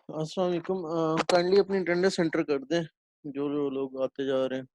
अस्सलाम वालेकुम। काइंडली अपनी अटेंडेंस एंटर कर दें, जो जो लोग आते जा रहे हैं।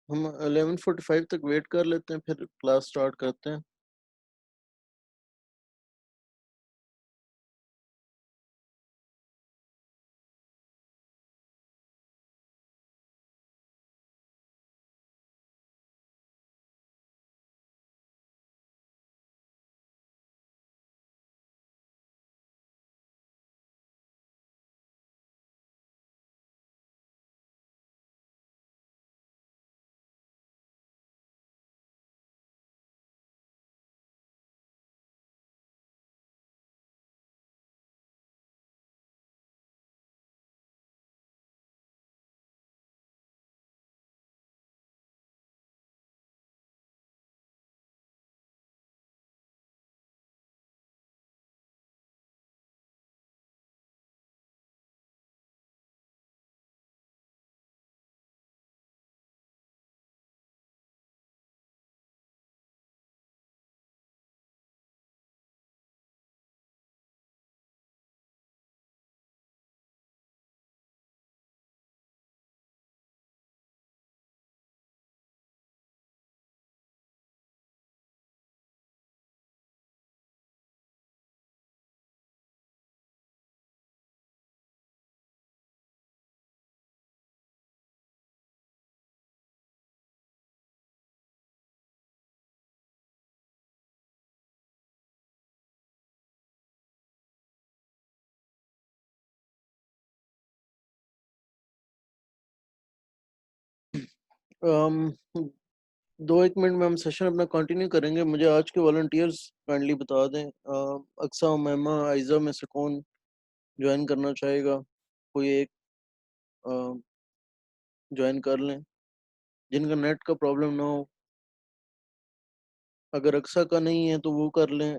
हम 11:45 तक वेट कर लेते हैं, फिर क्लास स्टार्ट करते हैं। um, 2-1 मिनट में हम सेशन अपना कंटिन्यू करेंगे। मुझे आज के वॉलंटियर्स काइंडली बता दें, अक्सा, उमैमा, आयजा में से कौन ज्वाइन करना चाहेगा। कोई एक ज्वाइन कर लें, जिनका नेट का प्रॉब्लम ना हो। अगर अक्सा का नहीं है तो वो कर लें।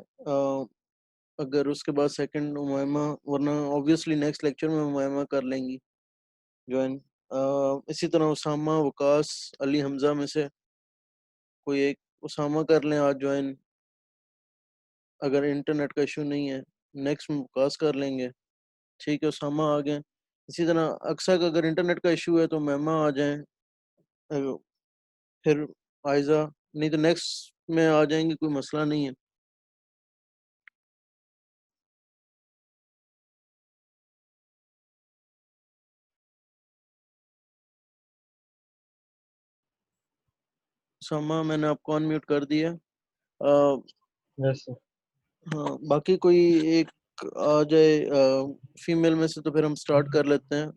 अगर उसके बाद सेकंड उमैमा, वरना ऑब्वियसली नेक्स्ट लेक्चर में उमैमा कर लेंगी ज्वाइन। इसी तरह उसामा, वकास, अली, हमजा में से कोई एक। उसामा कर लें आज ज्वाइन। अगर इंटरनेट का इशू नहीं है, नेक्स्ट में वकास कर लेंगे। ठीक है, उसामा आ गए। इसी तरह अक्सा का अगर इंटरनेट का इशू है तो मेमा आ जाएं, फिर आयजा, नहीं तो नेक्स्ट में आ जाएंगे, कोई मसला नहीं है। उसामा, मैंने आपको अनम्यूट कर दिया। Yes sir. हाँ, बाकी कोई एक आ जाए फीमेल में से, तो फिर हम स्टार्ट कर लेते हैं।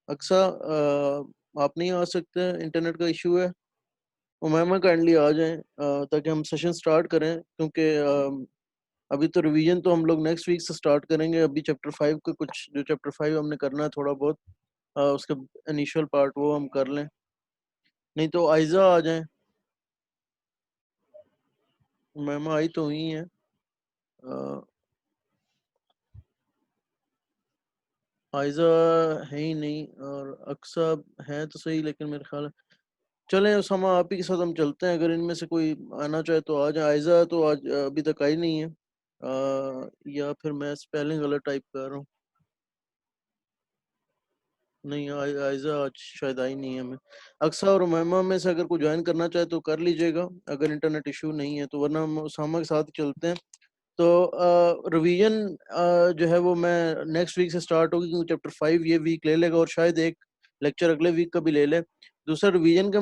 अक्सा, आप नहीं आ सकते, इंटरनेट का इशू है। उमैमा काइंडली आ जाएं, ताकि हम सेशन स्टार्ट करें, क्योंकि अभी तो रिवीजन तो हम लोग नेक्स्ट वीक से स्टार्ट करेंगे। अभी चैप्टर 5 का कुछ, जो चैप्टर 5 हमने करना है थोड़ा बहुत, उसका इनिशियल पार्ट वो हम कर लें। नहीं तो आयजा आ जाएं। उमैमा आई तो हुई हैं। आयजा है ही नहीं, और अक्सा है तो सही, लेकिन मेरे ख्याल है चलें उसामा, आप ही के साथ हम चलते हैं। अगर इनमें से कोई आना चाहे तो आ जाए। आयजा तो आज अभी तक आई नहीं है, या फिर मैं स्पेलिंग गलत टाइप कर रहा हूँ। नहीं, आयजा आज शायद आई नहीं है। मैं अक्सा और उमैमा में से अगर कोई ज्वाइन करना चाहे तो कर लीजिएगा, अगर इंटरनेट इशू नहीं है तो, वरना हम उसामा के साथ ही चलते हैं। तो रिवीजन जो है वो मैं नेक्स्ट वीक से स्टार्ट होगी, क्योंकि चैप्टर 5 ये वीक ले लेगा, और शायद एक लेक्चर अगले वीक का भी ले ले। दूसरा, रिवीजन के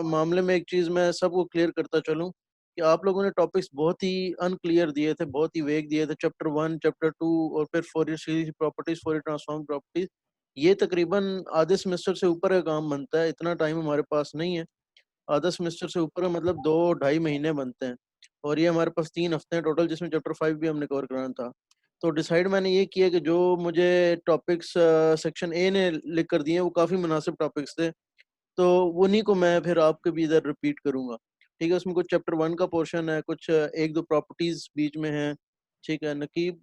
मामले में एक चीज़ मैं सबको क्लियर करता चलूँ, कि आप लोगों ने टॉपिक्स बहुत ही अनक्लियर दिए थे, बहुत ही वेग दिए थे। चैप्टर 1, चैप्टर 2, और फिर Fourier series properties, Fourier transform properties, ये तकरीबन आधे सेमेस्टर से ऊपर का काम बनता है। इतना टाइम हमारे पास नहीं है। आधा सेमेस्टर से ऊपर मतलब 2 ढाई महीने बनते हैं, और ये हमारे पास 3 हफ्ते हैं टोटल, जिसमें चैप्टर 5 भी हमने कवर कराना था। तो डिसाइड मैंने ये किया कि जो मुझे टॉपिक्स सेक्शन ए ने लिख कर दिए, वो काफ़ी मुनासिब टॉपिक्स थे, तो उन्हीं को मैं फिर आपके भी इधर रिपीट करूंगा। ठीक है, उसमें कुछ चैप्टर 1 का पोर्शन है, कुछ एक दो प्रॉपर्टीज बीच में है। ठीक है, नकीब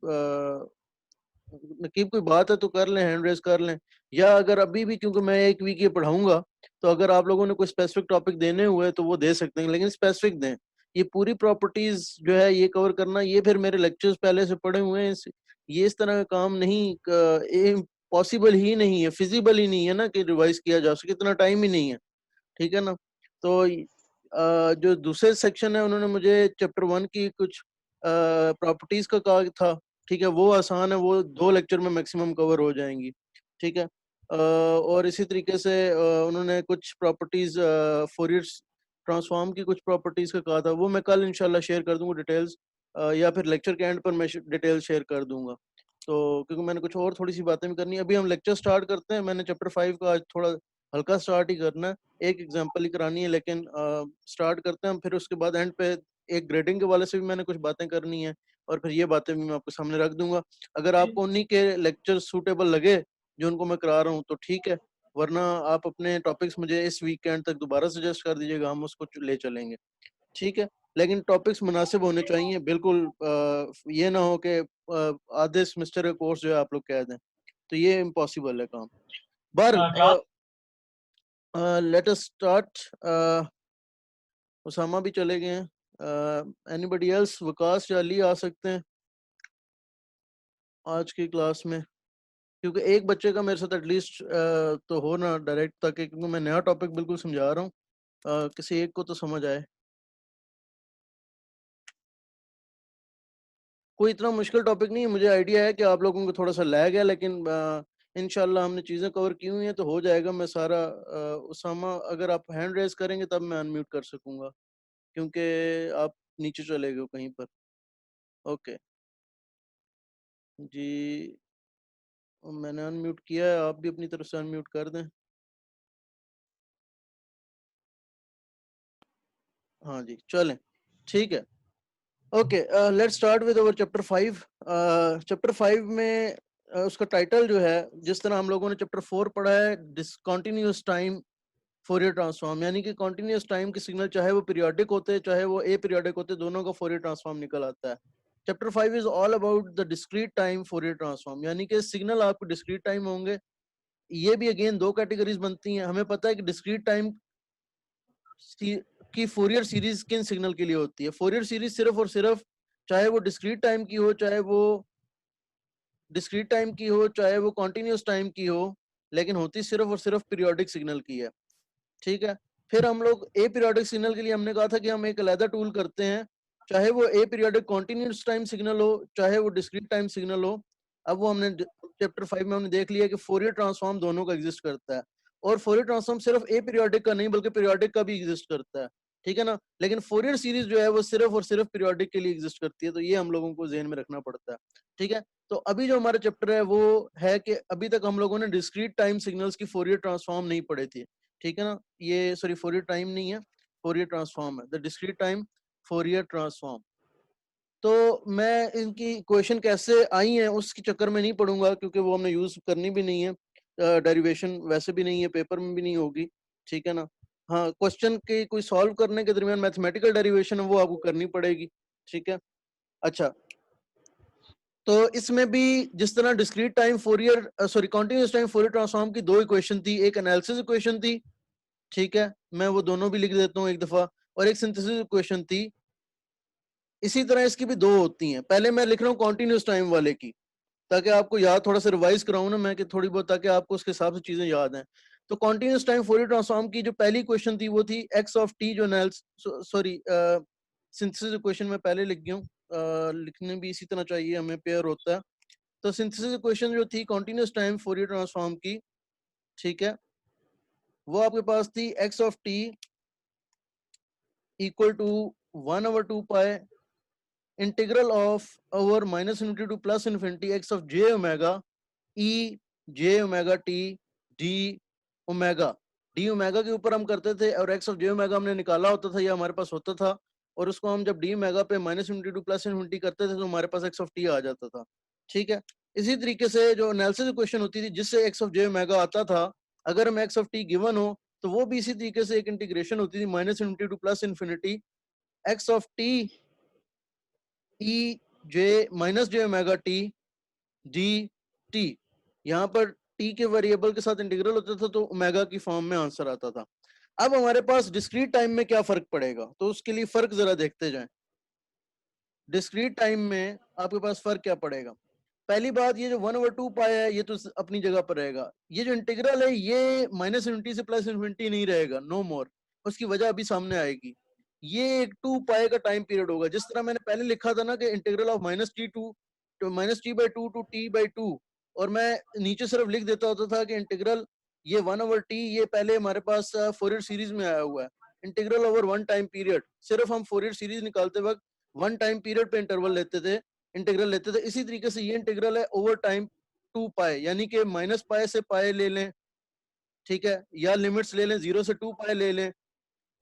कोई बात है तो कर लें, हैंड रेस कर लें, या अगर अभी भी, क्योंकि मैं एक वीक ये पढ़ाऊंगा, तो अगर आप लोगों ने कोई स्पेसिफिक टॉपिक देने हुए तो वो दे सकते हैं, लेकिन स्पेसिफिक दें। ये पूरी प्रॉपर्टीज जो है ये कवर करना, ये फिर मेरे लेक्चर्स पहले से पढ़े हुए हैं, ये इस तरह का काम नहीं, पॉसिबल ही नहीं है, फिजिबल ही नहीं है ना कि रिवाइज किया जा सके, इतना टाइम ही नहीं है। ठीक है ना। तो जो दूसरे सेक्शन है, उन्होंने मुझे चैप्टर 1 की कुछ प्रॉपर्टीज का कहा था। ठीक है, वो आसान है, वो 2 लेक्चर में मैक्सिमम कवर हो जाएंगी। ठीक है, और इसी तरीके से उन्होंने कुछ प्रॉपर्टीज, फोरियर ट्रांसफॉर्म की कुछ प्रॉपर्टीज का कहा था, वो मैं कल इंशाल्लाह शेयर कर दूंगा डिटेल्स, या फिर लेक्चर के एंड पर मैं डिटेल्स शेयर कर दूंगा। तो क्योंकि मैंने कुछ और थोड़ी सी बातें भी करनी है, अभी हम लेक्चर स्टार्ट करते हैं। मैंने चैप्टर 5 का आज थोड़ा हल्का स्टार्ट ही करना है, एक एग्जांपल ही करानी है, लेकिन स्टार्ट करते हैं हम। फिर उसके बाद एंड पे एक ग्रेडिंग के वाले से भी मैंने कुछ बातें करनी है, और फिर ये बातें भी मैं आपके सामने रख दूंगा। अगर आपको उन्हीं के लेक्चर सूटेबल लगे जो उनको मैं करा रहा हूँ तो ठीक है, वरना आप अपने टॉपिक्स मुझे इस वीकेंड तक दोबारा सजेस्ट कर दीजिएगा, हम उसको ले चलेंगे। ठीक है, लेकिन टॉपिक्स मुनासिब होने चाहिए बिल्कुल। ये ना हो कि आधे सेमेस्टर का कोर्स जो है आप लोग कह दें, तो ये इम्पॉसिबल है काम। बहरहाल, class. Let us start. Usama भी चले गए हैं। एनीबडी एल्स, वकास या अली आ सकते हैं आज की क्लास में, क्योंकि एक बच्चे का मेरे साथ एटलीस्ट तो हो ना डायरेक्ट, ताकि, क्योंकि मैं नया टॉपिक बिल्कुल समझा रहा हूँ, किसी एक को तो समझ आए। कोई इतना मुश्किल टॉपिक नहीं है, मुझे आइडिया है कि आप लोगों को थोड़ा सा लैग है, लेकिन इंशाल्लाह हमने चीज़ें कवर की हुई हैं तो हो जाएगा। मैं सारा उसामा, अगर आप हैंड रेज करेंगे तब मैं अनम्यूट कर सकूंगा, क्योंकि आप नीचे चले गए हो कहीं पर। ओके जी, मैंने अनम्यूट किया है, आप भी अपनी तरफ से अनम्यूट कर दें। हाँ जी, चलें, ठीक है। Okay, let's start with our chapter 5। Chapter 5 में उसका टाइटल जो है, जिस तरह हम लोगों ने चैप्टर 4 पढ़ा है, डिसकंटिन्यूअस टाइम फोरियर ट्रांसफॉर्म, यानी कि कॉन्टिन्यूस टाइम के सिग्नल चाहे वो पीरियोडिक होते हैं चाहे वो ए पीरियोडिक होते हैं, दोनों का फोरियर ट्रांसफॉर्म निकल आता है। Chapter 5 is all about the discrete time Fourier transform, यानी कि सिग्नल आपको डिस्क्रीट टाइम होंगे। ये भी अगेन 2 कैटेगरीज बनती हैं। हमें पता है कि डिस्क्रीट टाइम की फोरियर सीरीज किन सिग्नल के लिए होती है। फोरियर सीरीज सिर्फ और सिर्फ चाहे वो डिस्क्रीट टाइम की हो, चाहे वो कॉन्टिन्यूस टाइम की हो, लेकिन होती सिर्फ और सिर्फ पीरियोडिक सिग्नल की है। ठीक है। फिर हम लोग ए पीरियोडिक सिग्नल के लिए हमने कहा था कि हम एक अलग टूल करते हैं, चाहे वो ए पीरियोडिक कॉन्टिन्यूस टाइम सिग्नल हो, चाहे वो डिस्क्रीट टाइम सिग्नल हो। अब वो हमने चैप्टर 5 में हमने देख लिया कि फोरियर ट्रांसफॉर्म दोनों का एग्जिस्ट करता है, और फोरियर ट्रांसफॉर्म सिर्फ ए पीरियोडिक का नहीं बल्कि पीरियोडिक का भी एग्जिस्ट करता है। ठीक है ना। लेकिन फोरियर सीरीज जो है वो सिर्फ और सिर्फ पीरियोडिक के लिए एग्जिस्ट करती है, तो ये हम लोगों को ध्यान में रखना पड़ता है। ठीक है। तो अभी जो हमारा चैप्टर है वो है कि अभी तक हम लोगों ने डिस्क्रीट टाइम सिग्नल्स की फोरियर ट्रांसफॉर्म नहीं पढ़े थे। ठीक है ना। ये सॉरी फोरियर टाइम नहीं है, फोरियर ट्रांसफॉर्म है, the discrete time Fourier transform. तो मैं इनकी क्वेश्चन कैसे आई हैं उसके चक्कर में नहीं पढ़ूंगा, क्योंकि वो हमने यूज करनी भी नहीं है, डेरिवेशन वैसे भी नहीं है, पेपर में भी नहीं होगी। ठीक है ना। हाँ, क्वेश्चन के कोई सॉल्व करने के दरमियान मैथमेटिकल डेरिवेशन है वो आपको करनी पड़ेगी। ठीक है। अच्छा, तो इसमें भी जिस तरह discrete time Fourier sorry continuous time Fourier transform की दो इक्वेशन थी, एक एनालिसिस इक्वेशन थी। ठीक है, मैं वो दोनों भी लिख देता हूँ एक दफा, और एक सिंथेसिस इक्वेशन थी। इसी तरह इसकी भी दो होती हैं। पहले मैं लिख रहा हूँ कॉन्टिन्यूस टाइम वाले की, ताकि आपको याद थोड़ा सा रिवाइज कराऊं ना मैं, कि थोड़ी बहुत, ताकि आपको उसके हिसाब से चीजें याद हैं। तो कॉन्टिन्यूस टाइम फोरियर ट्रांसफॉर्म की जो पहली क्वेश्चन थी वो थी एक्स ऑफ टी, जो सॉरी सिंथेसिस इक्वेशन में पहले लिख गया हूँ, लिखने भी इसी तरह चाहिए, हमें पेयर होता है। तो सिंथेसिस इक्वेशन जो थी कॉन्टिन्यूस टाइम फोरियर ट्रांसफॉर्म की, ठीक है, वो आपके पास थी X of T equal to 1/2 pi integral of over minus infinity to plus infinity X of J omega E J omega T D omega. D omega के ऊपर हम करते थे, और एक्स ऑफ जे ओमेगा हमने निकाला होता था या हमारे पास होता था, और उसको हम जब डी ओमेगा पे minus infinity to plus infinity करते थे तो हमारे पास एक्स ऑफ टी आ जाता था। ठीक है। इसी तरीके से जो एनालिसिस इक्वेशन होती थी जिससे एक्स ऑफ जे ओमेगा आता था, अगर हम एक्स ऑफ टी गिवन हो तो वो भी इसी तरीके से एक इंटीग्रेशन होती थी minus infinity to plus infinity X of T E J minus J omega T D T. यहाँ पर टी के वेरिएबल के साथ इंटीग्रल होता था तो ओमेगा की फॉर्म में आंसर आता था। अब हमारे पास डिस्क्रीट टाइम में क्या फर्क पड़ेगा, तो उसके लिए फर्क जरा देखते जाएं। डिस्क्रीट टाइम में आपके पास फर्क क्या पड़ेगा। पहली बात, ये जो 1/2 पाई है ये तो अपनी जगह पर रहेगा। ये जो इंटीग्रल है ये माइनस इनफिनिटी से प्लस इनफिनिटी नहीं रहेगा, नो मोर। उसकी वजह अभी सामने आएगी। ये एक 2 पाई का टाइम पीरियड होगा, जिस तरह मैंने पहले लिखा था ना कि integral of minus T by two to T by two, और मैं नीचे सिर्फ लिख देता होता था कि इंटीग्रल ये 1/t, ये पहले हमारे पास फोरियर सीरीज में आया हुआ है, integral over one time period. सिर्फ हम फोरियर सीरीज निकालते वक्त वन टाइम पीरियड पे इंटरवल लेते थे, इंटीग्रल लेते थे। इसी तरीके से ये इंटीग्रल है ओवर टाइम 2 पाई, यानी कि माइनस पाई से पाई ले लें, ठीक है, या लिमिट्स ले लें 0 से 2 पाई ले लें,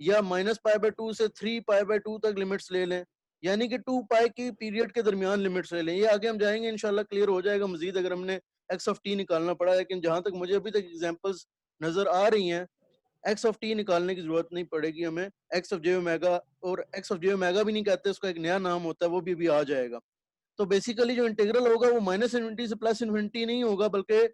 या माइनस पाई बाय 2 से 3 पाई बाय 2 तक लिमिट्स ले लें, यानी कि 2 पाई की पीरियड के दरमियान लिमिट्स ले लें। ये आगे हम जाएंगे इंशाल्लाह, क्लियर हो जाएगा मजीद अगर हमने एक्स ऑफ टी निकालना पड़ा। लेकिन जहां तक मुझे अभी तक एग्जांपल्स नजर आ रही हैं, एक्स ऑफ टी निकालने की जरूरत नहीं पड़ेगी हमें। एक्स ऑफ जे ओमेगा, और एक्स ऑफ जे ओमेगा भी नहीं कहते, उसका एक नया नाम होता है, वो भी अभी आ जाएगा। तो बेसिकली जो इंटीग्रल होगा वो माइनस इनफिनिटी से प्लस इनफिनिटी नहीं होगा, बल्कि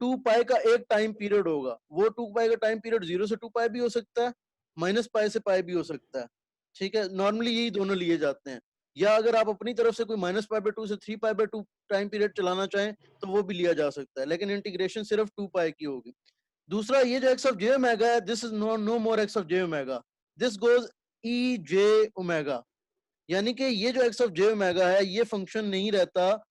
2 पाई का एक टाइम पीरियड होगा। वो 2 पाई का टाइम पीरियड 0 से 2 पाई भी हो सकता है, माइनस पाई से पाई भी हो सकता है। ठीक है, नॉर्मली यही दोनों लिए जाते हैं। या अगर आप अपनी तरफ से कोई माइनस पाई बाय 2 से 3 पाई बाय 2 टाइम पीरियड चलाना चाहें तो वो भी लिया जा सकता है, लेकिन इंटीग्रेशन सिर्फ 2 पाई की होगी। दूसरा, ये जो एक्स ऑफ जे ओमेगा है, this is no more X of J omega, this goes E J omega. यानी कि ये जो एक्स ऑफ जे ओमेगा है ये फंक्शन नहीं रहता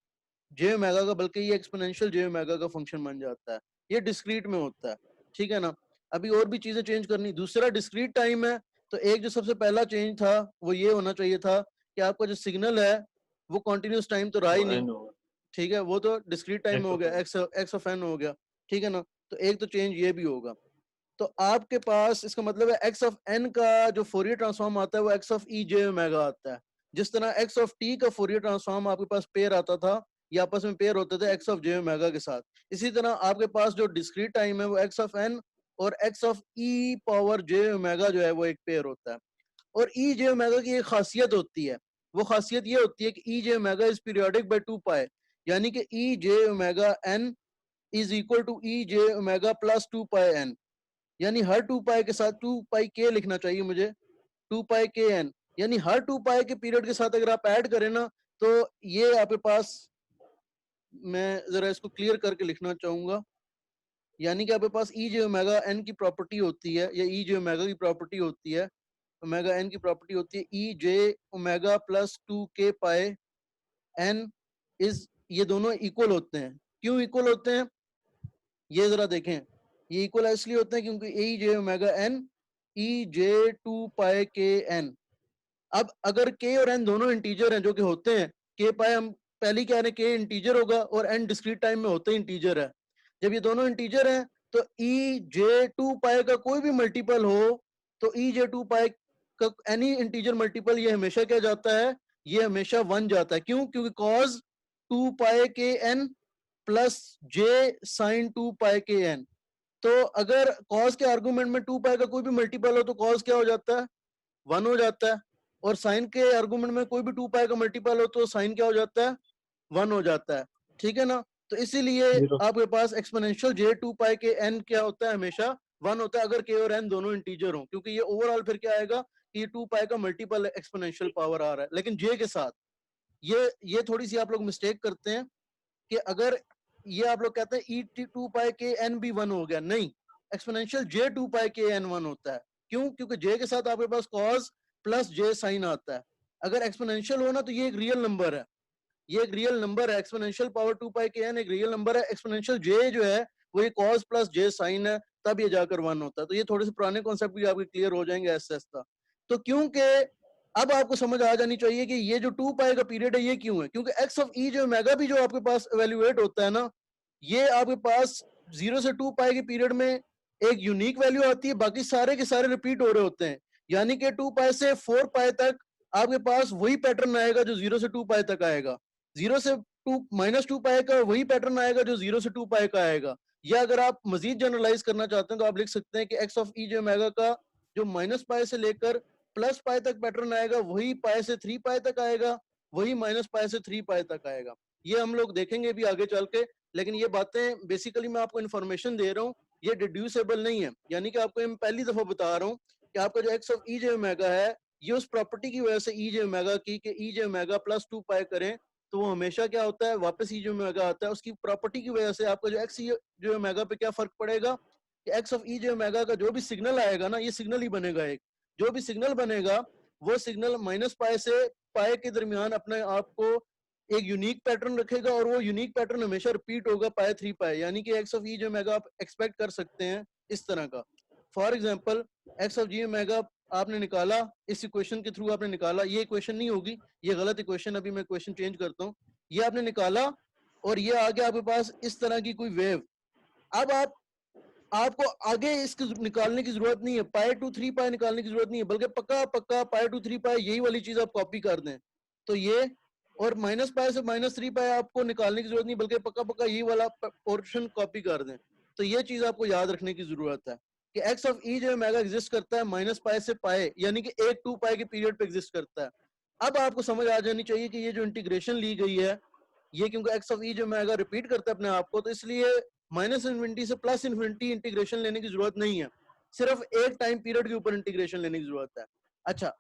जे ओमेगा का, बल्कि ये एक्सपोनेंशियल जे ओमेगा का फंक्शन बन जाता है। ये डिस्क्रीट में होता है। ठीक है ना। अभी और भी चीजें चेंज करनी। दूसरा डिस्क्रीट टाइम है, तो एक जो सबसे पहला चेंज था वो ये होना चाहिए था कि आपका जो सिग्नल है वो कॉन्टिन्यूस टाइम तो रहा ही वो नहीं। एन होगा, ठीक है, वो तो डिस्क्रीट टाइम में एक्स हो ऑफ गया, एन। एक्स ऑफ एन हो गया। ठीक है ना। तो एक तो चेंज ये भी होगा। तो आपके पास इसका मतलब है एक्स ऑफ एन का जो फोरियर ट्रांसफॉर्म आता है वो x of E J omega आता है। जिस तरह एक्स ऑफ टी का फोरियर ट्रांसफॉर्म आपके पास पेयर आता था, ये आपस में पेयर होते थे एक्स ऑफ जे ओमेगा के साथ। इसी तरह आपके पास जो डिस्क्रीट टाइम है वो एक्स ऑफ एन और x of E power J omega जो है वो एक पेयर होता है। और ई जे ओमेगा की एक खासियत होती है, वो खासियत ये होती है कि e J omega is periodic by 2 pi, यानी कि e J omega n is equal to e J omega plus 2 pi n. यानी हर 2 पाई के साथ 2 पाई के लिखना चाहिए मुझे, 2 पाई के एन। यानी हर 2 पाई के पीरियड के साथ अगर आप ऐड करें ना, तो ये आपके पास, मैं जरा इसको क्लियर करके लिखना चाहूंगा, यानी कि आपके पास ई जे ओमेगा एन की प्रॉपर्टी होती है, या ई जे ओमेगा की प्रॉपर्टी होती है, ओमेगा एन की प्रॉपर्टी होती है e J omega plus 2 k pi n is, ये दोनों इक्वल होते हैं। क्यों इक्वल होते हैं ये जरा देखें। ये इक्वल इसलिए होते हैं क्योंकि ई जे ओमेगा एन ई जे 2 पाई के एन। अब अगर के और एन दोनों इंटीजर हैं, जो कि होते हैं, के पाई हम पहले कह रहे हैं के इंटीजर होगा और एन डिस्क्रीट टाइम में होते इंटीजर है। जब ये दोनों इंटीजर हैं तो ई जे 2 पाई का कोई भी मल्टीपल हो, तो ई जे 2 पाई का एनी इंटीजर मल्टीपल ये हमेशा क्या जाता है, ये हमेशा 1 जाता है। क्यों? क्योंकि कॉज 2 पाई के एन प्लस जे साइन 2 पाई के एन। तो अगर कॉज के आर्गूमेंट में 2 पाई का कोई भी मल्टीपल हो तो कॉज क्या हो जाता है, 1 हो जाता है। और साइन के आर्गूमेंट में कोई भी 2 पाई का मल्टीपल हो तो साइन क्या हो जाता है, 1 हो जाता है। ठीक है ना? तो इसीलिए 0। आपके पास एक्सपोनेंशियल जे 2 पाई के एन क्या होता है, हमेशा 1 होता है, अगर के और एन दोनों इंटीजर हो, क्योंकि ये ओवरऑल फिर क्या आएगा कि ये 2 पाई का मल्टीपल एक्सपोनेंशियल पावर आ रहा है, लेकिन जे के साथ। ये थोड़ी सी आप लोग मिस्टेक करते हैं कि अगर ये आप लोग कहते हैं ई टी 2 पाई के एन भी 1 हो गया, नहीं, एक्सपोनेंशियल जे 2 पाई के एन 1 होता है। क्यों? क्योंकि जे के साथ आपके पास कॉस प्लस जे साइन आता है। अगर एक्सपोनेंशियल हो ना तो ये एक रियल नंबर है, ये एक रियल नंबर है। एक्सपोनेंशियल पावर 2 पाई के एन एक रियल नंबर है। एक्सपोनेंशियल जे जो है वो ये कॉस प्लस जे साइन है, तब ये जाकर 1 होता है। तो ये थोड़े से पुराने कॉन्सेप्ट भी आपके क्लियर हो जाएंगे ऐसा ऐसा। तो क्योंकि अब आपको समझ आ जानी चाहिए कि ये जो 2 पाई का पीरियड है ये क्यों है, क्योंकि एक्स ऑफ ई जो ओमेगा भी जो आपके पास एवेल्युएट होता है ना, ये आपके पास 0 से 2 पाई के पीरियड में एक यूनिक वैल्यू आती है, बाकी सारे के सारे रिपीट हो रहे होते हैं। यानी कि 2 पाई से 4 पाई तक आपके पास वही पैटर्न आएगा जो 0 से 2 पाई तक आएगा। 0 से -2 पाई का वही पैटर्न आएगा जो 0 से 2 पाई का आएगा। या अगर आप मजीद जनरलाइज करना चाहते हैं तो आप लिख सकते हैं कि एक्स ऑफ ई जो ओमेगा का जो -पाई से लेकर +पाई तक पैटर्न आएगा, वही पाई से 3 पाई तक आएगा, वही -पाई से 3 पाई तक आएगा। ये हम लोग देखेंगे भी आगे चल के, लेकिन ये बातें बेसिकली मैं आपको इन्फॉर्मेशन दे रहा हूँ, ये डिड्यूसेबल नहीं है। यानी कि आपको मैं पहली दफा बता रहा हूँ कि आपका जो X of E J omega है, ये उस प्रॉपर्टी की वजह से ई जे ओमेगा की कि ई जे ओमेगा +2 पाई करें तो वो हमेशा क्या होता है, वापस ई जे ओमेगा आता है। उसकी प्रॉपर्टी की वजह से आपका जो एक्स जो ओमेगा पे क्या फर्क पड़ेगा कि x of E J omega का जो भी सिग्नल आएगा ना, ये सिग्नल ही बनेगा एक। जो भी सिग्नल बनेगा वो सिग्नल -पाई से पाई के दरमियान अपने आप को एक यूनिक पैटर्न रखेगा, और वो यूनिक पैटर्न हमेशा रिपीट होगा पाई 3 पाई। यानी कि एक्स ऑफ ई जो मेगा आप एक्सपेक्ट कर सकते हैं इस तरह का। For example X of J omega आपने निकाला, इस इक्वेशन के थ्रू आपने निकाला, ये इक्वेशन नहीं होगी, ये गलत इक्वेशन, अभी मैं इक्वेशन चेंज करता हूँ। ये आपने निकाला और ये आ गया आपके पास इस तरह की कोई वेव। अब आपको आगे इसको निकालने की जरूरत नहीं है, पाई टू 3 पाई निकालने की जरूरत नहीं है, बल्कि पक्का पक्का पाई टू 3 पाई यही वाली चीज आप कॉपी कर दें तो ये, और -पाई से -3 पाई आपको निकालने की जरूरत नहीं, बल्कि पक्का पक्का यही वाला पोर्शन कॉपी कर दें। तो ये चीज आपको याद रखने की जरूरत है कि एक्स ऑफ ई जो मेगा एग्जिस्ट करता है -पाई से पाई, यानी कि एक 2 पाई के पीरियड पे एग्जिस्ट करता है। अब आपको समझ आ जानी चाहिए कि ये जो इंटीग्रेशन ली गई है, ये क्योंकि एक्स ऑफ ई जो मेगा रिपीट करता है अपने आप को, तो इसलिए -इन्फिनिटी से +इन्फिनिटी इंटीग्रेशन लेने की जरूरत नहीं है, सिर्फ एक टाइम पीरियड के ऊपर इंटीग्रेशन लेने की जरूरत है। अच्छा,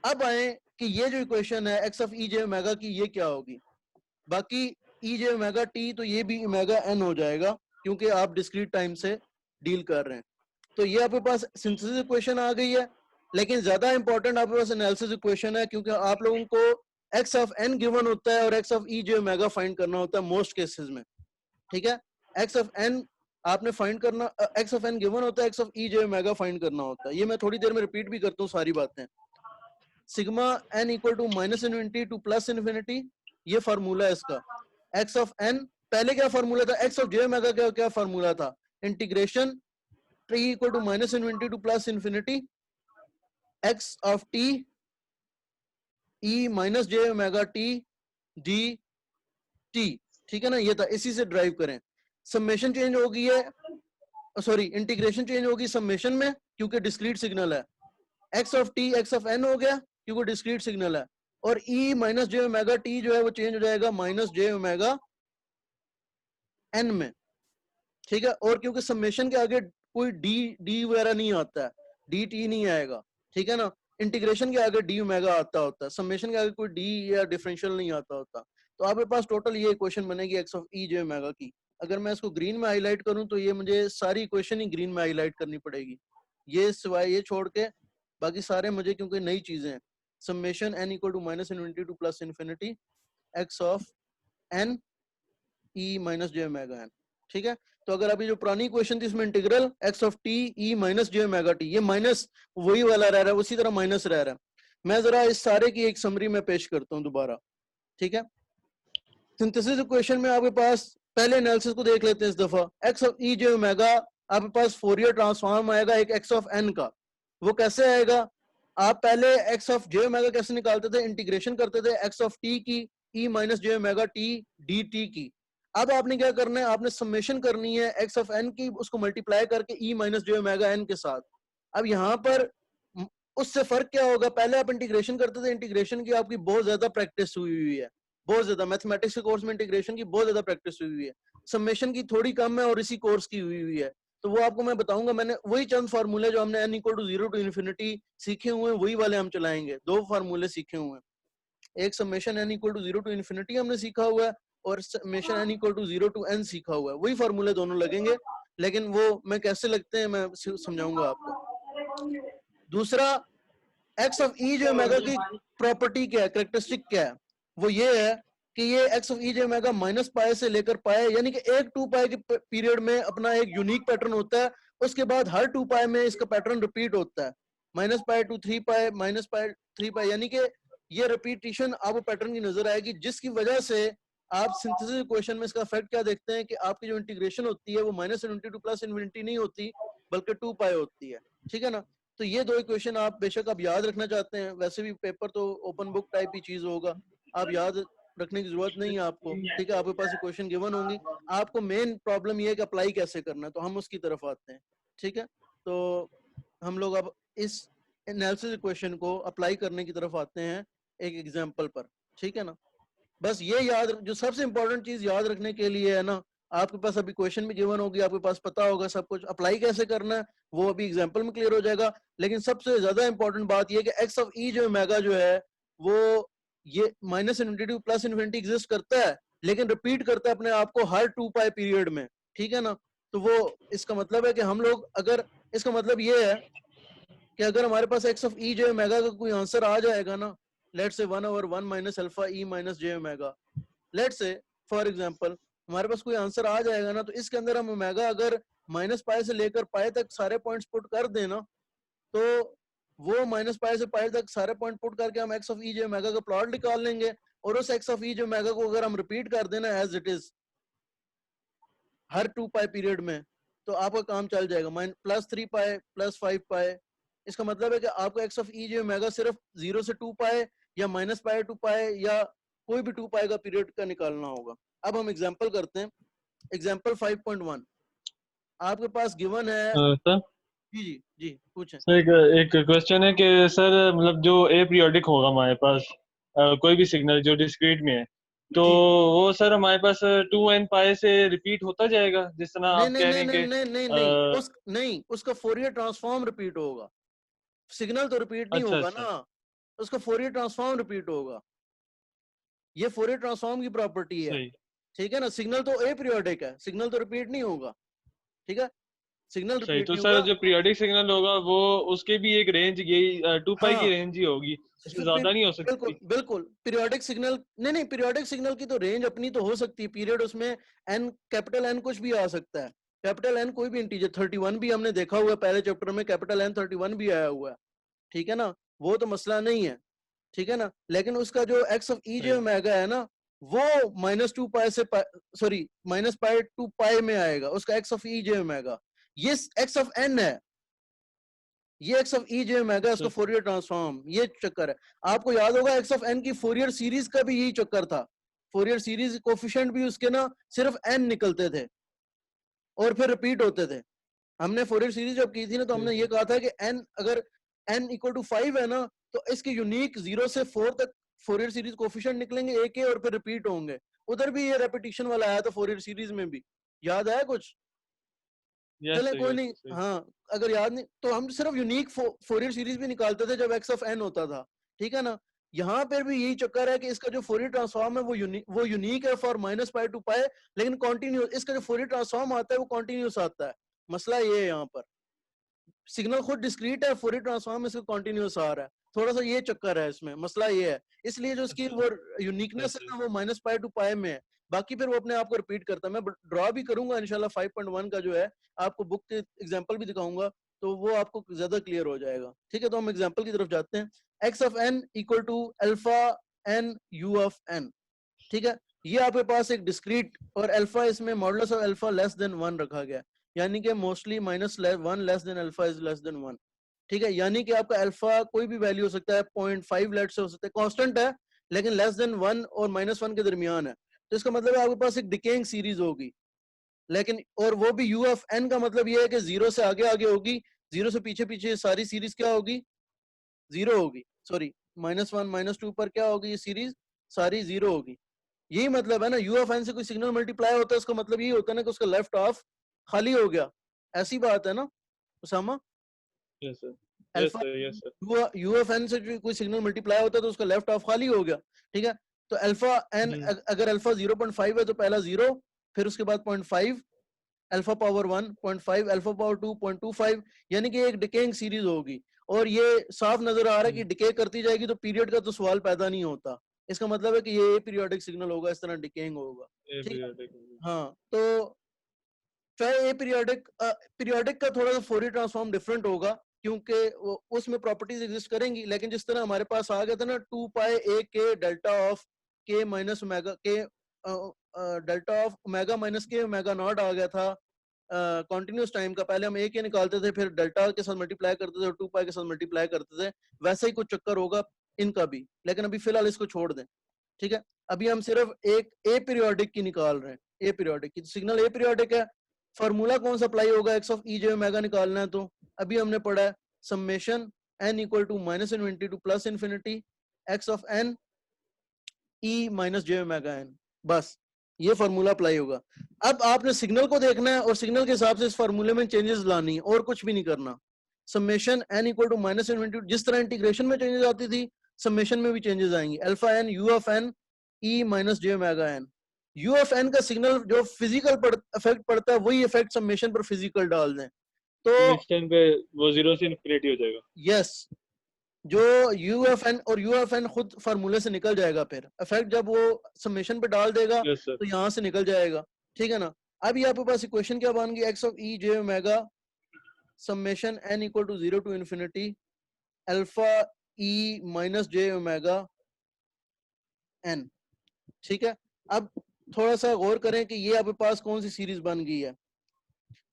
अब आए कि ये जो इक्वेशन है X of E J omega की, ये क्या होगी। बाकी ई जे ओमेगा टी तो ये भी ओमेगा एन हो जाएगा, क्योंकि आप डिस्क्रीट टाइम से डील कर रहे हैं। तो ये आपके पास सिंथेसिस इक्वेशन आ गई है, लेकिन ज्यादा इंपॉर्टेंट आपके पास एनालिसिस इक्वेशन है, क्योंकि आप लोगों को एक्स ऑफ एन गिवन होता है और x of E J omega find करना होता है मोस्ट केसेस में। ठीक है, एक्स ऑफ एन आपने फाइंड करना, एक्स ऑफ एन गिवन होता है, X of E J omega find करना होता है। ये मैं थोड़ी देर में रिपीट भी करता हूँ सारी बातें। Sigma N equal to -infinity to +infinity, ये फार्मूला है इसका। एक्स ऑफ एन पहले क्या फार्मूला था, एक्स ऑफ जे ओमेगा क्या क्या फार्मूला था, integration T equal to -infinity to +infinity X of T E minus J omega T D T. ठीक है ना, ये था, इसी से ड्राइव करें। समेशन चेंज हो गई है, सॉरी इंटीग्रेशन चेंज होगी समेशन में, क्योंकि डिस्क्रीट सिग्नल है। X of T X of N हो गया क्योंकि डिस्क्रीट सिग्नल है, और ई माइनस जे ओमेगा टी जो है वो चेंज हो जाएगा -जे ओमेगा एन में। ठीक है, और क्योंकि समेशन के आगे कोई डी डी वगैरह नहीं आता है, डी टी नहीं आएगा। ठीक है ना, इंटीग्रेशन के आगे डी ओमेगा आता होता है, समेशन के आगे कोई डी या डिफरेंशियल नहीं आता होता। तो आपके पास टोटल ये इक्वेशन बनेगी x of E J omega की। अगर मैं इसको ग्रीन में हाईलाइट करूं तो ये मुझे सारी इक्वेशन ही ग्रीन में हाईलाइट करनी पड़ेगी, ये सिवाय ये छोड़ के बाकी सारे मुझे, क्योंकि नई चीजें हैं। Summation N equal to minus infinity to plus infinity X of N E minus J omega N, ठीक है। तो अगर अभी जो पुरानी इक्वेशन थी इसमें integral x of T E minus J omega T, ये माइनस वही वाला रह रहा है, उसी तरह माइनस रह रहा है। मैं जरा इस सारे की एक समरी में पेश करता हूँ दोबारा, ठीक है। सिंथेसिस इक्वेशन में आपके पास पहले एनालिसिस को देख लेते हैं इस दफा। X of E J omega आपके पास फोरियर ट्रांसफॉर्म आएगा एक एक्स ऑफ एन का। वो कैसे आएगा? आप पहले एक्स ऑफ जे ओमेगा कैसे निकालते थे? इंटीग्रेशन करते थे एक्स ऑफ टी की ई माइनस जे ओमेगा टी डी टी की। अब आपने क्या करना है, आपने समेशन करनी है एक्स ऑफ एन की, उसको मल्टीप्लाई करके ई माइनस जे ओमेगा एन के साथ। अब यहाँ पर उससे फर्क क्या होगा? पहले आप इंटीग्रेशन करते थे, इंटीग्रेशन की आपकी बहुत ज्यादा प्रैक्टिस हुई है, बहुत ज्यादा मैथमेटिक्स के कोर्स में इंटीग्रेशन की बहुत ज्यादा प्रैक्टिस हुई है। समेशन की थोड़ी कम है और इसी कोर्स की हुई है, तो वो आपको मैं बताऊंगा। मैंने वही चंद फार्मूले जो हमने n equal to 0 to infinity सीखे हुए हैं वही वाले हम चलाएंगे। दो फार्मूले सीखे हुए हैं, एक summation n equal to 0 to infinity हमने सीखा हुआ है और summation n equal to 0 to n सीखा हुआ है। वही फार्मूले दोनों लगेंगे, लेकिन वो मैं कैसे लगते हैं मैं समझाऊंगा आपको। दूसरा, x of E J omega की प्रॉपर्टी क्या है, कैरेक्टरिस्टिक क्या है? वो ये है कि ये x of E J omega minus pi से लेकर पाई, यानी कि एक 2 पाई के पीरियड में अपना एक यूनिक पैटर्न होता है, उसके बाद हर 2 पाई में इसका पैटर्न रिपीट होता है। Minus pi to 3 pi, minus pi 3 pi, यानी कि ये रिपीटिशन आपको पैटर्न की नजर आएगी, जिसकी वजह से आप सिंथेसिस इक्वेशन में इसका इफेक्ट क्या देखते हैं कि आपकी जो इंटीग्रेशन होती है वो minus infinity to plus infinity नहीं होती, बल्कि 2 पाई होती है, ठीक है ना। तो ये दो इक्वेशन आप बेशक आप याद रखना चाहते हैं, वैसे भी पेपर तो ओपन बुक टाइप ही चीज होगा, आप याद रखने की जरूरत नहीं है आपको, ठीक है। आपके पास इक्वेशन गिवन होंगी, आपको मेन प्रॉब्लम ये है कि अप्लाई कैसे करना है, तो हम उसकी तरफ आते हैं, ठीक है। तो हम लोग अब इस एनालिसिस इक्वेशन को अप्लाई करने की तरफ आते हैं एक एग्जाम्पल पर, ठीक है ना। बस ये याद, जो सबसे इंपॉर्टेंट चीज याद रखने के लिए है ना, आपके पास अभी क्वेश्चन भी गिवन होगी, आपके पास पता होगा सब कुछ, अप्लाई कैसे करना है वो अभी एग्जांपल में क्लियर हो जाएगा। लेकिन सबसे ज्यादा इंपॉर्टेंट बात ये कि एक्स ऑफ ई जो ओमेगा जो है वो ये minus infinity to plus infinity exist करता है, लेकिन रिपीट करता है अपने आप को हर 2 पाई पीरियड में, ठीक है ना। तो वो इसका मतलब है कि हम लोग अगर, इसका मतलब ये है कि अगर हमारे पास x of E J omega का कोई आंसर आ जाएगा ना, let's say 1/1 minus alpha E minus J omega, let's say for example हमारे पास कोई आंसर आ जाएगा ना, तो इसके अंदर हम ओमेगा अगर माइनस पाई से लेकर पाई तक सारे पॉइंट्स पुट कर देना, तो वो माइनस पाई से पाई तक सारे पॉइंट पुट करके हम X of E J omega का प्लॉट निकाल लेंगे, और उस X of E J omega को अगर हम रिपीट कर देना एज इट इज हर 2 पाई पीरियड में, तो आपका काम चल जाएगा। प्लस 3 पाई प्लस 5 पाई, इसका मतलब है कि आपको x of E J omega सिर्फ 0 से 2 पाई या माइनस पाई 2 पाई या कोई भी 2 पाई का पीरियड का निकालना होगा। अब हम एग्जांपल करते हैं, एग्जांपल 5.1 आपके पास गिवन है। सर जी जी जी पूछें। सर एक क्वेश्चन है कि सर मतलब जो ए पीरियोडिक होगा हमारे पास कोई भी सिग्नल जो डिस्क्रीट में है, तो जी वो सर हमारे पास 2n पाई से रिपीट होता जाएगा जिस तरह नहीं आप नहीं कह नहीं रहे हैं नहीं कि नहीं नहीं नहीं उस नहीं, उसका फोरियर ट्रांसफॉर्म रिपीट होगा, सिग्नल तो रिपीट नहीं अच्छा होगा अच्छा ना, उसका फोरियर ट्रांसफॉर्म रिपीट होगा। ये फोरियर ट्रांसफॉर्म की प्रॉपर्टी है, सही ठीक है ना। सिग्नल तो ए पीरियोडिक है, सिग्नल तो रिपीट नहीं होगा, ठीक है, सिग्नल सही। रिपीट तो नहीं सर होगा। जो पीरियोडिक सिग्नल होगा वो उसके भी एक रेंज यही 2 पाई की हाँ रेंज ही होगी, उससे फिर ज्यादा नहीं हो बिल्कुल सकती। बिल्कुल पीरियोडिक सिग्नल, नहीं नहीं पीरियोडिक सिग्नल की तो रेंज अपनी तो हो सकती है, पीरियड उसमें एन कैपिटल एन कुछ भी आ सकता है, कैपिटल एन कोई भी इंटीजर 31 भी हमने देखा हुआ है पहले चैप्टर में, कैपिटल एन 31 भी आया हुआ है, ठीक है ना, वो तो मसला नहीं है, ठीक है ना। लेकिन उसका जो एक्स ऑफ ई जे सही ओमेगा है ना, वो -2 पाई से सॉरी माइनस पाई टू पाई में आएगा उसका x of E J omega. ये एक्स ऑफ एन है, ये x of E J omega, इसका सही फोरियर ट्रांसफॉर्म, ये चक्कर है। आपको याद होगा एक्स ऑफ एन की फोरियर सीरीज का भी यही चक्कर था, फोरियर सीरीज कोफिशिएंट भी उसके ना सिर्फ एन निकलते थे और फिर रिपीट होते थे। हमने फोरियर सीरीज जब की थी ना, तो सही हमने ये कहा था कि एन अगर एन इक्वल टू 5 है ना, तो इसके यूनिक 0 से 4 तक फोरियर सीरीज कोफिशिएंट निकलेंगे एक के, और फिर रिपीट होंगे। उधर भी ये रेपिटेशन वाला आया था फोरियर सीरीज में भी, याद आया कुछ? यस चले सर, कोई यस नहीं, सर। हाँ अगर याद नहीं तो हम सिर्फ यूनिक फोरियर सीरीज भी निकालते थे जब एक्स ऑफ एन होता था, ठीक है ना। यहाँ पर भी यही चक्कर है कि इसका जो फोरियर ट्रांसफॉर्म है वो यूनिक है फॉर माइनस पाई टू पाई, लेकिन कॉन्टिन्यूस इसका जो फोरियर ट्रांसफॉर्म आता है वो कॉन्टिन्यूस आता है। मसला ये है यहाँ पर, सिग्नल खुद डिस्क्रीट है, फोरियर ट्रांसफॉर्म इसका कॉन्टिन्यूस आ रहा है, थोड़ा सा ये चक्कर है इसमें, मसला ये है। इसलिए जो इसकी अच्छा, वो यूनिकनेस यस है सर। ना वो माइनस पाई टू पाई में है। बाकी फिर वो अपने आप को रिपीट करता है। मैं ड्रॉ भी करूंगा इंशाल्लाह 5.1 का जो है, आपको बुक के एग्जांपल भी दिखाऊंगा, तो वो आपको ज्यादा क्लियर हो जाएगा। ठीक है, तो हम एग्जांपल की तरफ जाते हैं। X of N equal to alpha N U of N, ठीक है। ये आपके पास एक डिस्क्रीट और अल्फा, इसमें modulus of alpha less than 1 रखा गया, यानी कि mostly minus 1 less than alpha is less than 1, ठीक है। यानी कि आपका अल्फा कोई भी वैल्यू हो सकता है, 0.5 लेट से हो सकता है, कांस्टेंट है लेकिन लेस देन 1 और -1 के दरमियान है। तो इसका मतलब है आपके पास एक डिकेइंग सीरीज होगी, लेकिन और वो भी यू ऑफ एन का मतलब ये है कि जीरो से आगे आगे होगी, जीरो से पीछे पीछे सारी सीरीज क्या होगी, जीरो होगी, सॉरी -1 -2 पर क्या होगी ये सीरीज सारी जीरो होगी। यही मतलब है ना, यू ऑफ एन से कोई सिग्नल मल्टीप्लाई होता है उसका मतलब यही होता है ना कि उसका लेफ्ट हाफ खाली हो गया, ऐसी बात है ना Usama. Yes sir, yes alpha sir, yes sir. U of N से जो कोई सिग्नल मल्टीप्लाई होता है तो उसका लेफ्ट हाफ खाली हो गया, ठीक है। तो अल्फा एन हम्म, अगर अल्फा 0.5 है तो पहला जीरो, फिर उसके बाद 0.5, अल्फा पावर 1 0.5, अल्फा पावर 2 0.25, यानी कि एक डिकेइंग सीरीज होगी। और ये साफ नजर आ रहा है कि डिके करती जाएगी तो पीरियड का तो सवाल पैदा नहीं होता। इसका मतलब है कि ये पीरियोडिक सिग्नल होगा, इस तरह डिकेइंग होगा, ए ठीक है। पीरियडिक। हाँ तो चाहे ए पीरियोडिक पीरियोडिक का थोड़ा सा फोरियर ट्रांसफॉर्म डिफरेंट होगा, क्योंकि उसमें प्रॉपर्टीज एग्जिस्ट करेंगी, लेकिन जिस तरह हमारे पास आ गया था ना 2 पाई ए के डेल्टा ऑफ के माइनस ओमेगा के डेल्टा ऑफ ओमेगा माइनस के ओमेगा नॉट आ गया था कॉन्टिन्यूस टाइम का। पहले हम ए के निकालते थे, फिर डेल्टा के साथ मल्टीप्लाई करते थे और 2 पाई के साथ मल्टीप्लाई करते थे। वैसा ही कुछ चक्कर होगा इनका भी, लेकिन अभी फिलहाल इसको छोड़ दें, ठीक है। अभी हम सिर्फ एक ए पीरियोडिक की निकाल रहे हैं, ए पीरियोडिक की सिग्नल ए पीरियोडिक है। फार्मूला कौन सा अप्लाई होगा, X of E J omega निकालना है, तो अभी हमने पढ़ा है summation N equal to minus infinity to plus infinity X of N E minus J omega N, बस ये फार्मूला अप्लाई होगा। अब आपने सिग्नल को देखना है और सिग्नल के हिसाब से इस फार्मूले में चेंजेस लानी है, और कुछ भी नहीं करना। Summation N equal to minus infinity, जिस तरह इंटीग्रेशन में चेंजेस आती थी समेशन में भी चेंजेस आएंगी। Alpha N U of N E minus J omega N, U of N का सिग्नल जो फिजिकल इफेक्ट पड़ता है वही इफेक्ट समेशन पर फिजिकल डाल दें तो इस टाइम पे वो जीरो से इन्फिनिटी हो जाएगा। यस, जो यू एफ एन और यू एफ एन खुद फार्मूले से निकल जाएगा, फिर इफेक्ट जब वो समेशन पे डाल देगा यस सर। तो यहाँ से निकल जाएगा, ठीक है ना। अब ये आपके पास इक्वेशन क्या बन गई, X of E J omega summation N equal to 0 to infinity alpha E minus J omega N, ठीक है। अब थोड़ा सा गौर करें कि ये आपके पास कौन सी सीरीज बन गई है।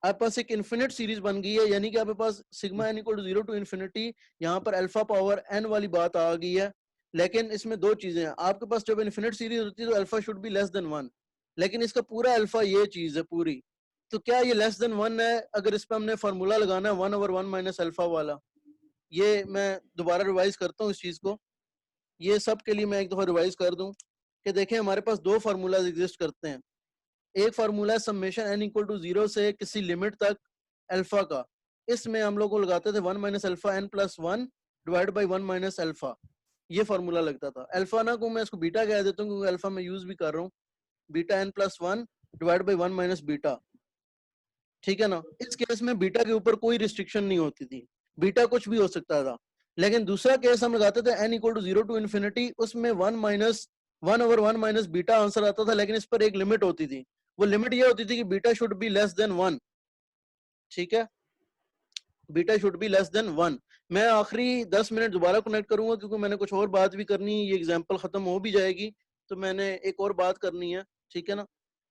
आपके पास एक इन्फिनिट सीरीज बन गई है, यानी कि आपके पास sigma N equal to 0 to infinity, यहाँ पर अल्फा पावर एन वाली बात आ गई है। लेकिन इसमें दो चीजें हैं, आपके पास जब इन्फिनिट सीरीज होती है तो alpha should be less than 1, लेकिन इसका पूरा अल्फा ये चीज है पूरी, तो क्या ये लेस देन 1 है। अगर इस पर हमने फार्मूला लगाना है 1/1 माइनस अल्फा वाला, ये मैं दोबारा रिवाइज करता हूँ इस चीज को, ये सब के लिए मैं एक दफा रिवाइज कर दूं कि देखें हमारे पास दो फार्मूलाज एग्जिस्ट करते हैं। एक फार्मूला है समेशन एन इक्वल टू 0 से किसी लिमिट तक अल्फा का, इसमें हम लोग को लगाते थे 1 minus alpha N plus 1 divide by 1 minus alpha, ये फार्मूला लगता था। अल्फा ना को मैं इसको बीटा कह देता हूँ क्योंकि अल्फा मैं यूज भी कर रहा हूँ, beta N plus 1 divide by 1 minus beta, ठीक है ना। इस केस में बीटा के ऊपर कोई रिस्ट्रिक्शन नहीं होती थी, बीटा कुछ भी हो सकता था। लेकिन दूसरा केस हम लगाते थे N equal to 0 to infinity, उसमें 1 माइनस बीटा आंसर आता था, लेकिन इस पर एक लिमिट होती थी। वो लिमिट ये होती थी कि beta should be less than 1, ठीक है, beta should be less than 1। मैं आखिरी 10 मिनट दोबारा कनेक्ट करूंगा क्योंकि मैंने कुछ और बात भी करनी है, ये एग्जांपल खत्म हो भी जाएगी तो मैंने एक और बात करनी है, ठीक है ना।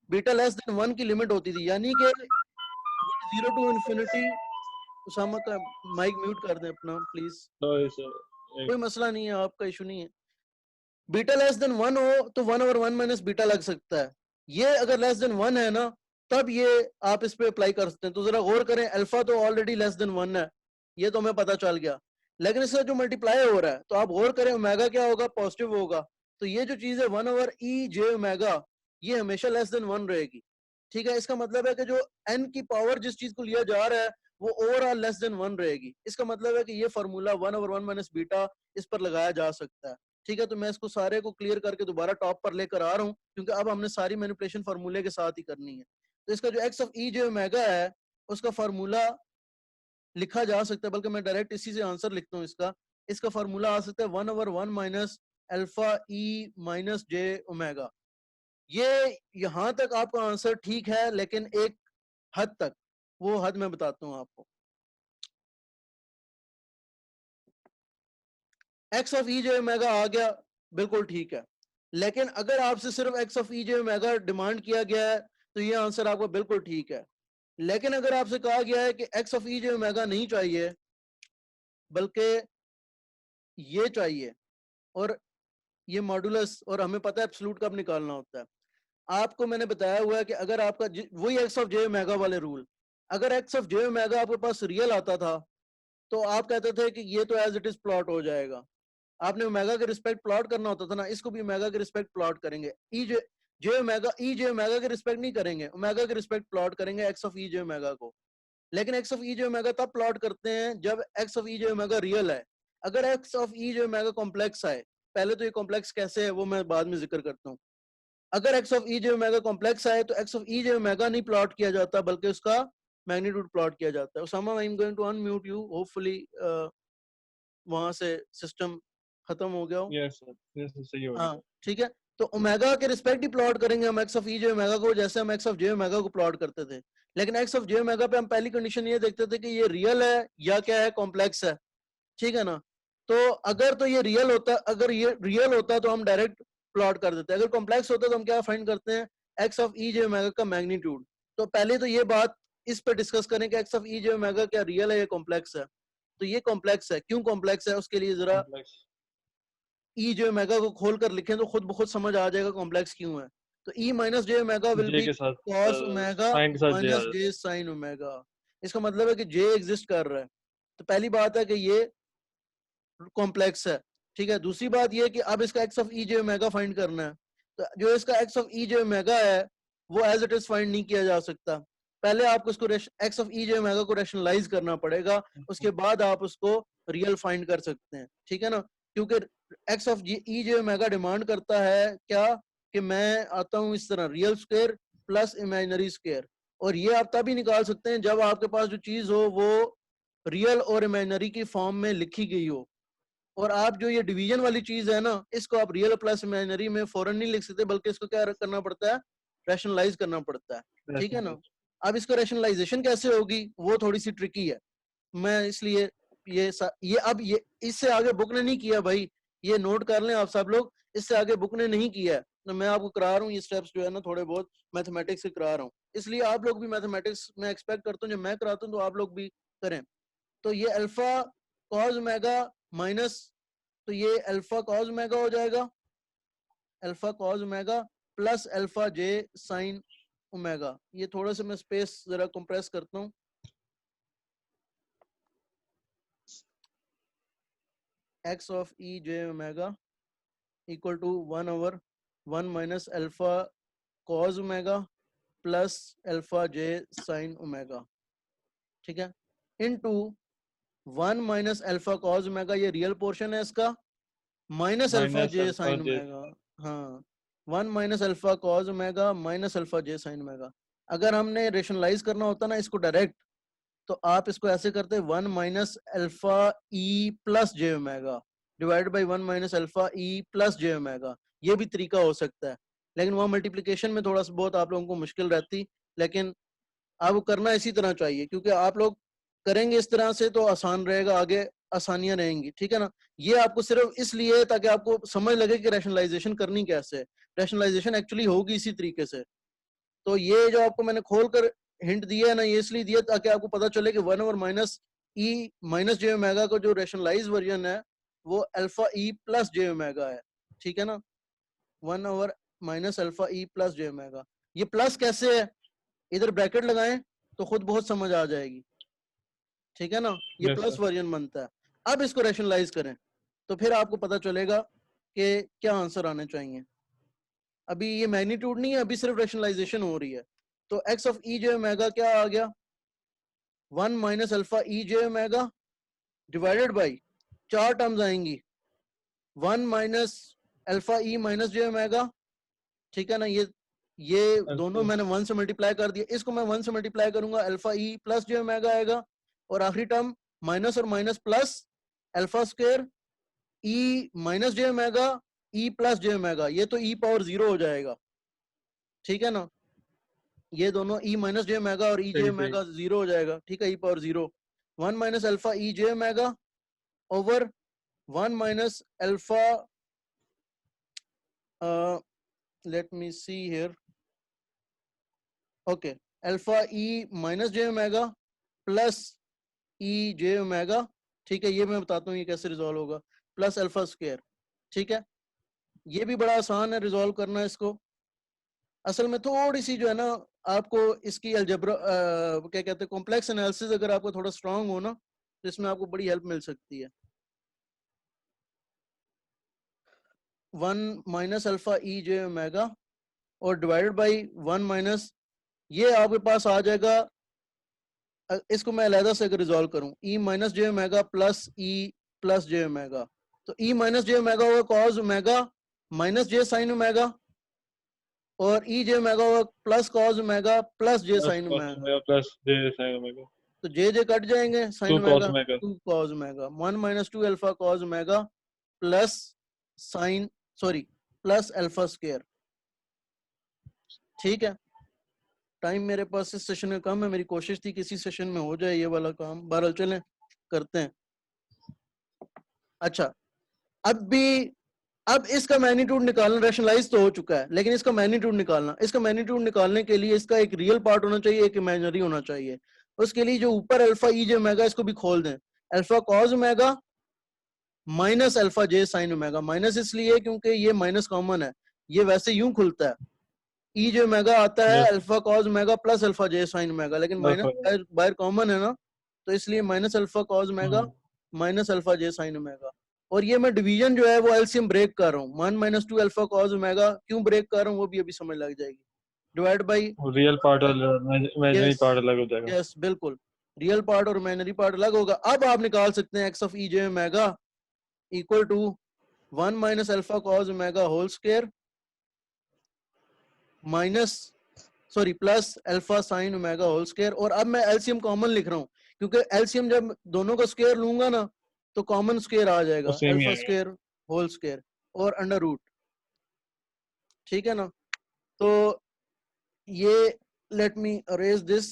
बीटा लेस देन 1 की लिमिट होती थी, यानी कि 0 टू इन्फिनिटी। उसामा का माइक म्यूट कर दें अपना प्लीज, सॉरी सर। कोई मसला नहीं है, आपका इशू नहीं है। बीटा लेस देन 1 हो तो 1/1 माइनस बीटा लग सकता है, ये अगर लेस देन 1 है ना तब ये आप इस पे अप्लाई कर सकते हैं। तो जरा गौर करें, अल्फा तो ऑलरेडी लेस देन 1 है, ये तो हमें पता चल गया, लेकिन इसका जो मल्टीप्लाई हो रहा है तो आप गौर करें ओमेगा क्या होगा, पॉजिटिव होगा। तो ये जो चीज है 1/e जे ओमेगा, ये हमेशा लेस देन 1 रहेगी, ठीक है, इसका मतलब है कि जो n की पावर जिस चीज को लिया जा रहा है वो ओवरऑल लेस देन 1 रहेगी। इसका मतलब है कि ये फार्मूला 1/1 माइनस बीटा इस पर लगाया जा सकता है। ठीक है, तो मैं इसको सारे को क्लियर करके दोबारा टॉप पर लेकर आ रहा हूँ, क्योंकि अब हमने सारी मैनिपुलेशन फार्मूले के साथ ही करनी है। तो इसका जो X of E J omega है उसका फार्मूला लिखा जा सकता है, बल्कि मैं डायरेक्ट इसी से आंसर लिखता हूँ इसका। इसका फार्मूला आ सकता है 1/1 माइनस अल्फा ई माइनस जे ओमेगा। ये यहां तक आपका आंसर ठीक है, लेकिन एक हद तक, वो हद मैं बताता हूं आपको। X of E J omega आ गया, बिल्कुल ठीक है। लेकिन अगर आपसे सिर्फ x of E J omega demand किया गया है तो ये आंसर आपका बिल्कुल ठीक है। लेकिन अगर आपसे कहा गया है कि x of E J omega नहीं चाहिए बल्कि ये चाहिए, और ये मॉडुलस, और हमें पता है एब्सोल्यूट कब निकालना होता है। आपको मैंने बताया हुआ है कि अगर आपका वही एक्स ऑफ जे ओमेगा वाले रूल, अगर एक्स ऑफ जे ओमेगा आपके पास रियल आता था तो आप कहते थे कि ये तो एज इट इज प्लॉट हो जाएगा। आपने ओमेगा के रिस्पेक्ट प्लॉट करना होता था ना, इसको भी ओमेगा के रिस्पेक्ट प्लॉट करेंगे। ई जे ओमेगा के रिस्पेक्ट नहीं करेंगे, ओमेगा के रिस्पेक्ट प्लॉट करेंगे x of E J omega को। लेकिन x of E J omega तब प्लॉट करते हैं जब x of E J omega real है। अगर X of E J omega complex आए, पहले तो ये कॉम्प्लेक्स कैसे है वो मैं बाद में जिक्र करता हूँ। अगर X of E J omega complex आए तो X of E J omega नहीं प्लॉट किया जाता बल्कि उसका मैग्नीट्यूड प्लॉट किया जाता है। Usama, I am going to unmute you, hopefully वहां से सिस्टम खत्म हो गया हो। यस सर, यस सही हो हाँ गया। ठीक है, तो ओमेगा के रिस्पेक्ट ही प्लॉट करेंगे हम X of E J omega को, जैसे हम एक्स ऑफ जे ओमेगा को प्लॉट करते थे। लेकिन एक्स ऑफ जे ओमेगा पे हम पहली कंडीशन ये देखते थे कि ये रियल है या क्या है, कॉम्प्लेक्स है। ठीक है ना, तो अगर तो ये रियल होता, अगर ये रियल होता तो हम डायरेक्ट प्लॉट कर देते, अगर कॉम्प्लेक्स होता तो हम क्या फाइंड करते हैं, X of E J omega का मैग्नीट्यूड। तो पहले तो ये बात इस पे डिस्कस करें कि x of E J omega क्या रियल है या कॉम्प्लेक्स है। तो ये कॉम्प्लेक्स है, क्यों कॉम्प्लेक्स है उसके लिए जरा कॉम्प्लेक्स ई जे ओमेगा को खोल कर लिखें तो खुद ब खुद समझ आ जाएगा कॉम्प्लेक्स क्यों है। तो ई minus J omega will j be के साथ कॉस ओमेगा साइन के साथ जे आ माइनस जाता जे साइन ओमेगा। इसका मतलब है कि जे एग्जिस्ट कर रहा है। तो पहली बात है कि ये कॉम्प्लेक्स है। ठीक है, दूसरी बात ये कि अब इसका x of E J omega find करना है। तो जो इसका x of E J omega है वो एज इट इज फाइंड नहीं किया जा सकता। पहले आपको इसको x of E J omega को रैशनलाइज करना पड़ेगा, उसके बाद आप उसको रियल फाइंड कर सकते हैं। ठीक है ना, क्योंकि x of E J omega demand करता है क्या, कि मैं आता हूं इस तरह real square plus imaginary square. और ये आप तभी निकाल सकते हैं जब आपके पास जो चीज हो वो रियल और इमेजिनरी की फॉर्म में लिखी गई हो। और आप जो ये डिवीजन वाली चीज है ना, इसको आप रियल प्लस इमेजिनरी में फौरन नहीं लिख सकते, बल्कि इसको क्या करना पड़ता है, रैशनलाइज करना पड़ता है। ठीक है है। ना, अब इसका रैशनलाइजेशन कैसे होगी वो थोड़ी सी ट्रिकी है। मैं इसलिए ये अब ये इससे आगे बुक ने नहीं किया भाई, ये नोट कर लें आप सब लोग, इससे आगे बुक ने नहीं किया है। तो मैं आपको करा रहा हूँ ये स्टेप्स जो है ना थोड़े बहुत मैथमेटिक्स से करा रहा हूँ, इसलिए आप लोग भी मैथमेटिक्स में एक्सपेक्ट करता हूँ जब मैं कराता हूँ तो आप लोग भी करें। तो ये अल्फा कॉज ओमेगा माइनस, तो ये अल्फा कॉज ओमेगा हो जाएगा, alpha cos omega plus alpha J sine omega. ये थोड़ा सा मैं स्पेस जरा कंप्रेस करता हूँ। X of E J omega equal to 1/1 minus alpha cos omega plus alpha J sine omega. ठीक है, इनटू 1 - अल्फा कॉज ओमेगा, ये रियल पोर्शन है इसका, minus alpha minus J alpha sine J. Omega. हाँ, 1 - alpha cos omega minus alpha J sine omega. अगर हमने rationalise करना होता ना इसको डायरेक्ट, तो आप इसको ऐसे करते 1 - alpha E plus J omega divide by 1 - alpha E plus J omega. ये भी तरीका हो सकता है, लेकिन वहाँ मल्टीप्लिकेशन में थोड़ा सा बहुत आप लोगों को मुश्किल रहती। लेकिन आपको करना इसी तरह चाहिए, क्योंकि आप लोग करेंगे इस तरह से तो आसान रहेगा, आगे आसानियां रहेंगी। ठीक है ना, ये आपको सिर्फ इसलिए ताकि आपको समझ लगे कि रैशनलाइजेशन करनी कैसे है। रैशनलाइजेशन एक्चुअली होगी इसी तरीके से। तो ये जो आपको मैंने खोल कर हिंट दिया है ना, ये इसलिए दिया ताकि आपको पता चले कि 1 और माइनस ई माइनस जे ओमेगा का जो रैशनलाइज वर्जन है वो अल्फा ई प्लस जे ओमेगा है। ठीक है ना, 1 - अल्फा ई प्लस जे ओमेगा। ये प्लस कैसे है, इधर ब्रैकेट लगाएं तो खुद बहुत समझ आ जाएगी। ठीक है ना, ये यस प्लस सर। वर्जन बनता है। अब इसको रैशनलाइज करें तो फिर आपको पता चलेगा कि क्या आंसर आने चाहिए। अभी ये मैग्नीट्यूड नहीं है, अभी सिर्फ रैशनलाइजेशन हो रही है। तो X of E J omega क्या आ गया, 1 minus alpha e J omega divided by 4 terms आएंगी, 1 माइनस अल्फा ई माइनस जे ओमेगा, ठीक है ना, ये दोनों मैंने 1 से मल्टीप्लाई कर दिया, इसको मैं 1 से मल्टीप्लाई करूंगा, अल्फा ई प्लस जे ओमेगा आएगा, और आखिरी टर्म माइनस और माइनस प्लस अल्फा स्क्वायर ई माइनस जे ओमेगा ई प्लस जे ओमेगा, ये तो ई पावर 0 हो जाएगा, ठीक है ना, ये दोनों ई माइनस जे ओमेगा और ई जे ओमेगा 0 हो जाएगा, ठीक है, e power 0, 1 minus alpha e J omega over 1 minus alpha, let me see here, okay, alpha E minus J omega plus e J omega, ठीक है, ये मैं बताता हूँ ये कैसे रिजॉल्व होगा, प्लस अल्फा स्क्वायर, ठीक है, ये भी बड़ा आसान है रिजॉल्व करना इसको, असल में थोड़ी सी जो है ना आपको इसकी अलजेब्रा क्या कहते हैं कॉम्प्लेक्स एनालिसिस अगर आपको थोड़ा स्ट्रांग हो ना तो इसमें आपको बड़ी हेल्प मिल सकती है। 1 माइनस अल्फा ई जे ओमेगा और डिवाइडेड बाई 1 माइनस, ये आपके पास आ जाएगा, इसको मैं अलहदा से अगर रिजॉल्व करूं, ई माइनस जे omega plus E plus J omega, तो ई माइनस जे ओमेगा होगा cos omega minus J sine omega, और ई जे ओमेगा होगा plus cos omega plus J sine omega, plus J sine omega, तो जे कट जाएंगे, sine 2 cos omega omega, 2 cos omega, 1 minus 2 alpha cos omega plus sine sorry plus alpha square, ठीक है। Time मेरे पास इस session में कम है, मेरी कोशिश थी किसी सेशन में हो जाए ये वाला काम, बहरहाल चलें करते हैं। अच्छा, अब इसका मैग्नीट्यूड निकालना, रैशनलाइज तो हो चुका है, लेकिन इसका मैग्नीट्यूड निकालना, इसका मैग्नीट्यूड निकालने के लिए इसका एक रियल पार्ट होना चाहिए, एक इमेजिनरी होना चाहिए। उसके लिए जो ऊपर अल्फा ई जे ओमेगा इसको भी खोल दें, alpha cos omega minus alpha J sine omega, minus इसलिए क्योंकि ये माइनस कॉमन है, ये वैसे यूं खुलता है, ई जे ओमेगा आता है alpha cos omega plus alpha J sine omega, लेकिन माइनस बाहर कॉमन है ना, तो इसलिए minus alpha cos omega minus alpha J sine omega, और ये मैं डिवीजन जो है वो एलसीएम ब्रेक कर रहा हूँ, 1 माइनस 2 अल्फा कॉस ओमेगा क्यों ब्रेक कर रहा हूँ वो भी अभी समझ लग जाएगी, डिवाइड बाई रियल पार्ट और इमेजिनरी पार्ट अलग हो जाएगा। यस बिल्कुल, रियल पार्ट और इमेजिनरी पार्ट अलग होगा। अब आप निकाल सकते हैं X of E J omega equal to 1 minus alpha cos omega whole square minus sorry plus alpha sine omega whole square, और अब मैं एलसीएम कॉमन लिख रहा हूँ क्योंकि एलसीएम जब दोनों का स्क्वायर लूंगा ना तो कॉमन स्क्वायर आ जाएगा, अल्फा स्क्वायर होल स्क्वायर और अंडर रूट, ठीक है ना। तो ये लेट मी अरेज दिस,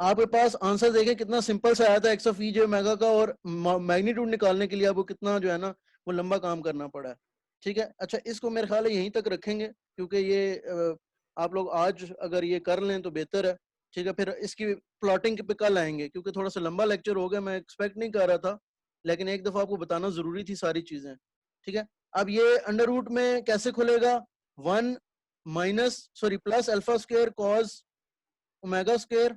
आपके पास आंसर देखें कितना सिंपल सा आया था x of E J omega का, और मैग्नीट्यूड निकालने के लिए आपको कितना जो है ना वो लंबा काम करना पड़ा है, ठीक है। अच्छा, इसको मेरे ख्याल है यहीं तक रखेंगे क्योंकि ये आप लोग आज अगर ये कर लें तो बेहतर है, ठीक है, फिर इसकी प्लॉटिंग पे कल आएंगे क्योंकि थोड़ा सा लंबा लेक्चर हो गया, मैं एक्सपेक्ट नहीं कर रहा था, लेकिन एक दफा आपको बताना जरूरी थी सारी चीजें, ठीक है। अब ये अंडर रूट में कैसे खुलेगा, 1 minus sorry plus alpha square cos omega square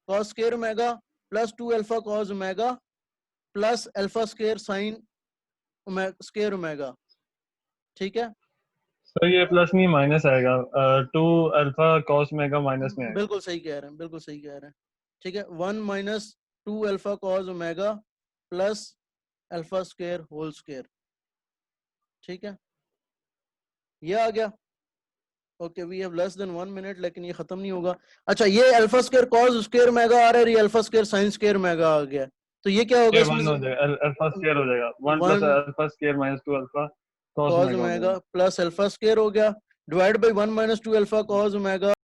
cos square omega plus 2 alpha cos omega plus alpha square sine square omega, ठीक है। सर ये प्लस नहीं माइनस आएगा, 2 अल्फा कॉस ओमेगा माइनस में आएगा। बिल्कुल सही कह रहे हैं, बिल्कुल सही कह रहे हैं, ठीक है। 1 minus 2 alpha cos omega plus alpha square whole square, ठीक है, ये आ गया। Okay we have less than 1 minute, लेकिन ये खत्म नहीं होगा। अच्छा, ये alpha square cos square omega आ रहा है, ये alpha square sine square omega आ गया, तो ये क्या होगा, ये इसमें 1 हो जाएगा, अल्फा स्क्वायर हो जाएगा, 1 plus 1 alpha square minus 2 alpha cos cos omega हो ओमेगा जाएगा। प्लस अल्फा स्क्वायर हो गया, divide by 1 minus 2 alpha cos omega